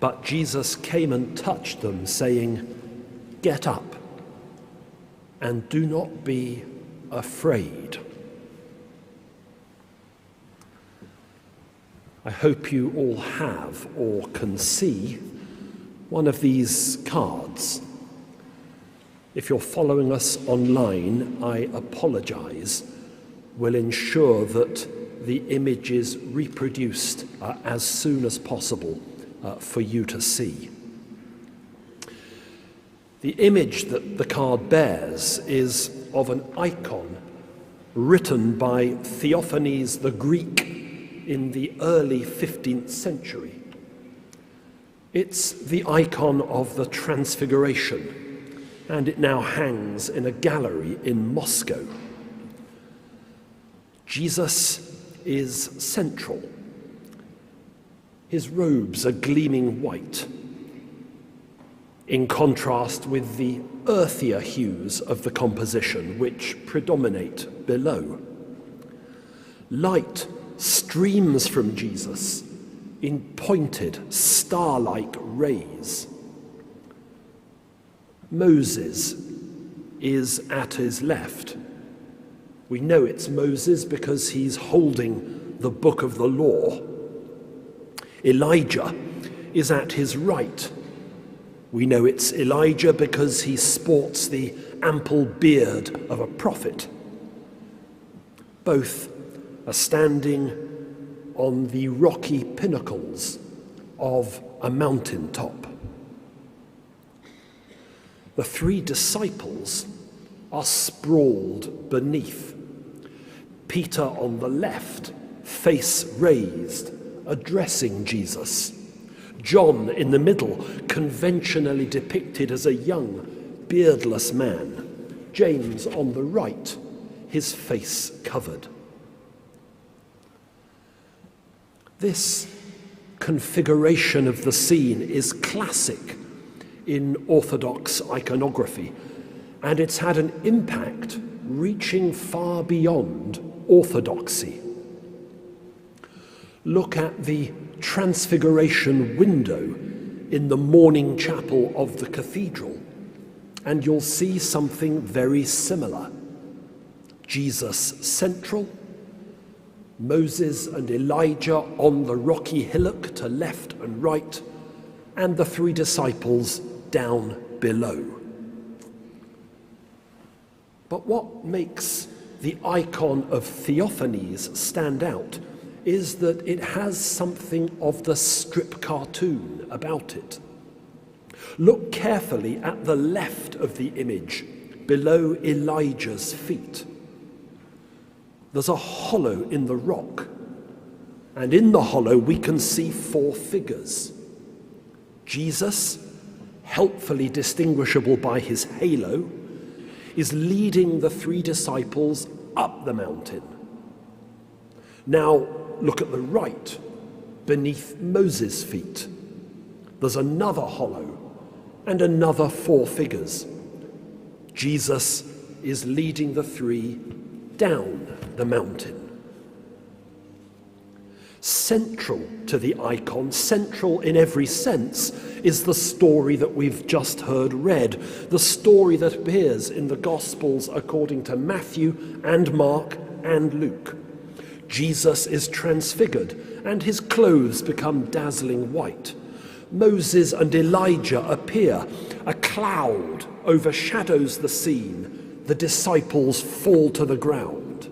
But Jesus came and touched them, saying, "Get up, and do not be afraid." I hope you all have or can see one of these cards. If you're following us online, I apologize. We'll ensure that the image is reproduced as soon as possible for you to see. The image that the card bears is of an icon written by Theophanes the Greek in the early 15th century. It's the icon of the Transfiguration, and it now hangs in a gallery in Moscow. Jesus is central. His robes are gleaming white, in contrast with the earthier hues of the composition which predominate below. Light streams from Jesus in pointed, star-like rays. Moses is at his left. We know it's Moses because he's holding the book of the law. Elijah is at his right. We know it's Elijah because he sports the ample beard of a prophet. Both are standing on the rocky pinnacles of a mountaintop. The three disciples are sprawled beneath. Peter on the left, face raised, addressing Jesus. John in the middle, conventionally depicted as a young, beardless man. James on the right, his face covered. This configuration of the scene is classic in Orthodox iconography, and it's had an impact reaching far beyond orthodoxy. Look at the Transfiguration window in the morning chapel of the cathedral, and you'll see something very similar. Jesus central, Moses and Elijah on the rocky hillock to left and right, and the three disciples down below. But what makes the icon of Theophanes stand out is that it has something of the strip cartoon about it. Look carefully at the left of the image, below Elijah's feet. There's a hollow in the rock, and in the hollow we can see four figures. Jesus, helpfully distinguishable by his halo, is leading the three disciples up the mountain. Now look at the right, beneath Moses' feet. There's another hollow and another four figures. Jesus is leading the three down the mountain. Central to the icon, central in every sense, is the story that we've just heard read, the story that appears in the Gospels according to Matthew and Mark and Luke. Jesus is transfigured and his clothes become dazzling white. Moses and Elijah appear. A cloud overshadows the scene. The disciples fall to the ground.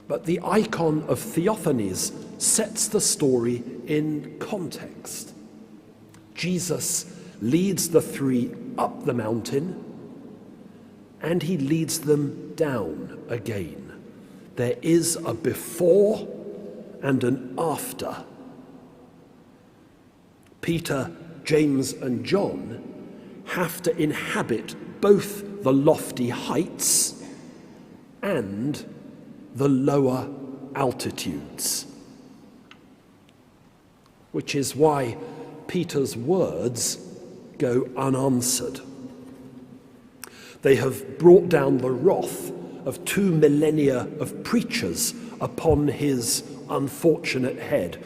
But the icon of Theophanes sets the story in context. Jesus leads the three up the mountain, and he leads them down again. There is a before and an after. Peter, James, and John have to inhabit both the lofty heights and the lower altitudes, which is why Peter's words go unanswered. They have brought down the wrath of 2 millennia of preachers upon his unfortunate head.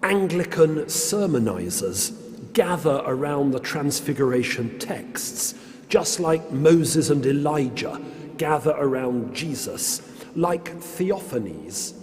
Anglican sermonizers gather around the Transfiguration texts, just like Moses and Elijah gather around Jesus. Like theophanies,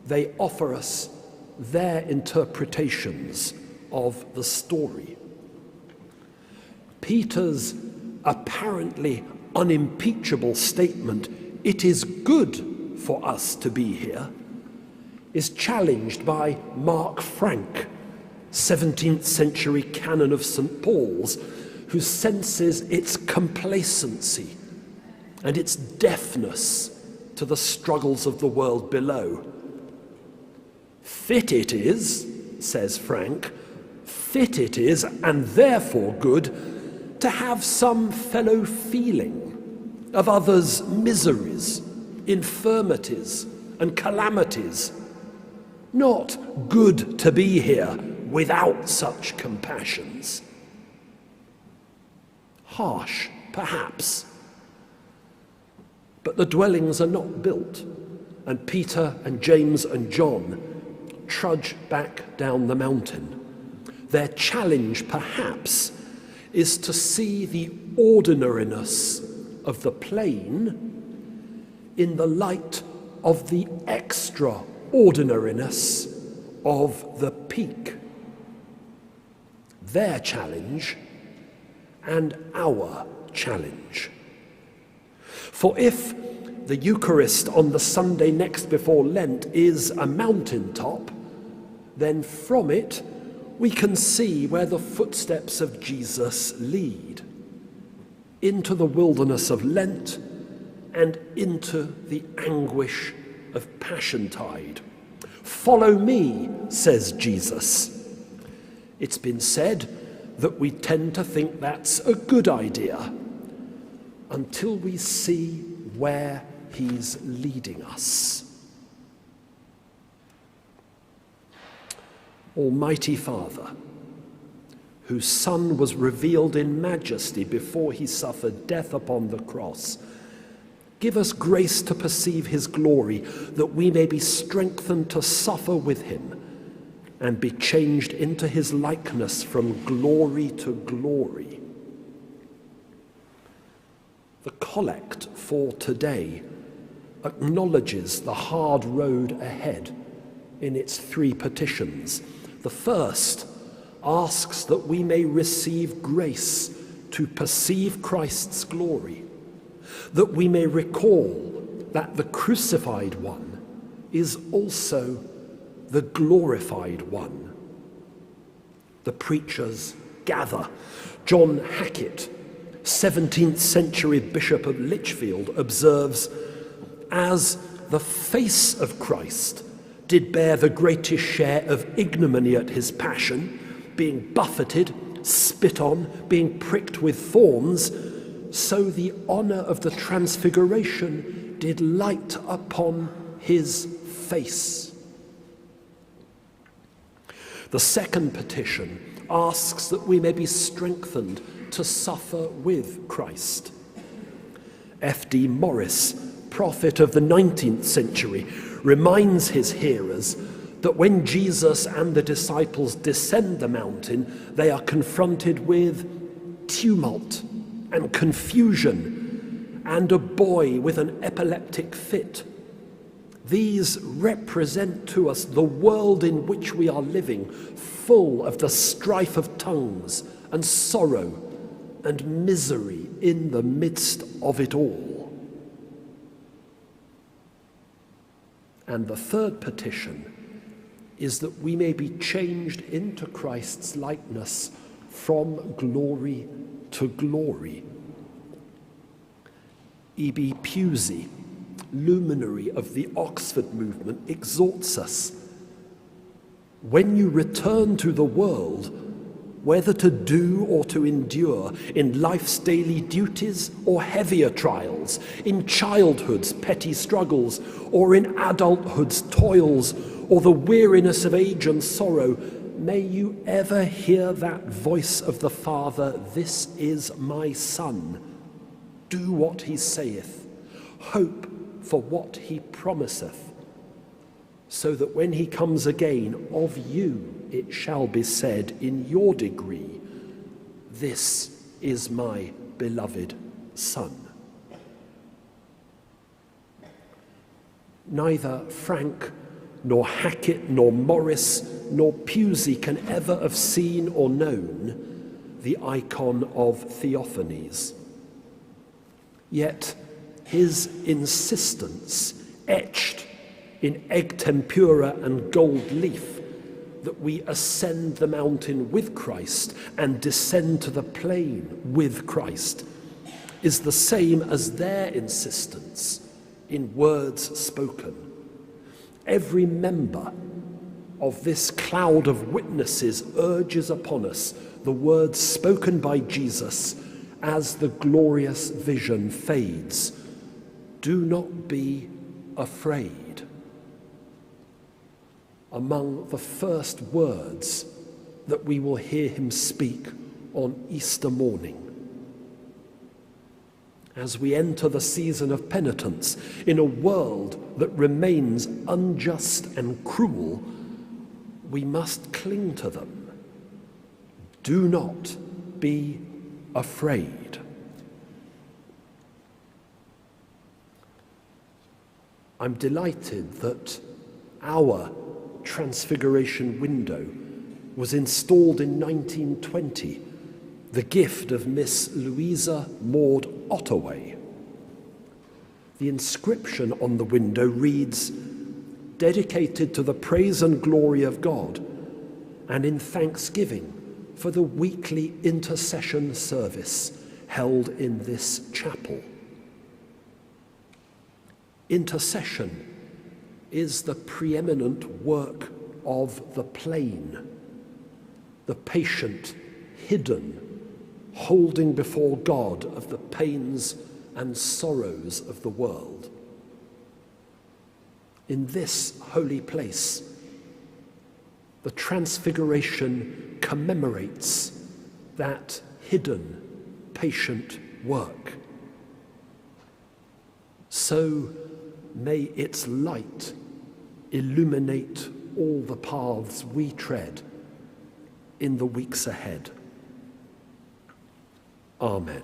they offer us their interpretations of the story. Peter's apparently unimpeachable statement, "It is good for us to be here," is challenged by Mark Frank, 17th century canon of St. Paul's, who senses its complacency and its deafness to the struggles of the world below. "Fit it is," says Frank, "fit it is, and therefore good, to have some fellow feeling of others' miseries, infirmities, and calamities. Not good to be here without such compassions." Harsh, perhaps, but the dwellings are not built, and Peter and James and John trudge back down the mountain. Their challenge, perhaps, is to see the ordinariness of the plain in the light of the extraordinariness of the peak. Their challenge and our challenge. For if the Eucharist on the Sunday next before Lent is a mountaintop, then from it we can see where the footsteps of Jesus lead, into the wilderness of Lent and into the anguish of Passiontide. "Follow me," says Jesus. It's been said that we tend to think that's a good idea until we see where he's leading us. Almighty Father, whose Son was revealed in majesty before he suffered death upon the cross, give us grace to perceive his glory, that we may be strengthened to suffer with him and be changed into his likeness from glory to glory. The collect for today acknowledges the hard road ahead in its 3 petitions. The first asks that we may receive grace to perceive Christ's glory, that we may recall that the crucified one is also the glorified one. The preachers gather. John Hackett, 17th century Bishop of Lichfield, observes, "As the face of Christ did bear the greatest share of ignominy at his passion, being buffeted, spit on, being pricked with thorns, so the honour of the transfiguration did light upon his face." The second petition asks that we may be strengthened to suffer with Christ. F.D. Morris, prophet of the 19th century, reminds his hearers that when Jesus and the disciples descend the mountain, they are confronted with tumult and confusion and a boy with an epileptic fit. These represent to us the world in which we are living, full of the strife of tongues and sorrow and misery in the midst of it all. And the third petition is that we may be changed into Christ's likeness from glory to glory. E.B. Pusey, luminary of the Oxford movement, exhorts us, "When you return to the world, whether to do or to endure in life's daily duties or heavier trials, in childhood's petty struggles or in adulthood's toils or the weariness of age and sorrow, may you ever hear that voice of the Father, 'This is my Son. Do what he saith. Hope for what he promiseth. so that when he comes again, of you it shall be said in your degree, this is my beloved Son. Neither Frank, nor Hackett, nor Morris, nor Pusey can ever have seen or known the icon of Theophanes. Yet his insistence, etched in egg tempura and gold leaf, that we ascend the mountain with Christ and descend to the plain with Christ, is the same as their insistence in words spoken. Every member of this cloud of witnesses urges upon us the words spoken by Jesus as the glorious vision fades. Do not be afraid. Among the first words that we will hear him speak on Easter morning. As we enter the season of penitence in a world that remains unjust and cruel, we must cling to them. Do not be afraid. I'm delighted that our Transfiguration window was installed in 1920, the gift of Miss Louisa Maud Ottaway. The inscription on the window reads, "Dedicated to the praise and glory of God, and in thanksgiving for the weekly intercession service held in this chapel." Intercession is the preeminent work of the plain, the patient, hidden, holding before God of the pains and sorrows of the world. In this holy place, the Transfiguration commemorates that hidden, patient work. So may its light illuminate all the paths we tread in the weeks ahead. Amen.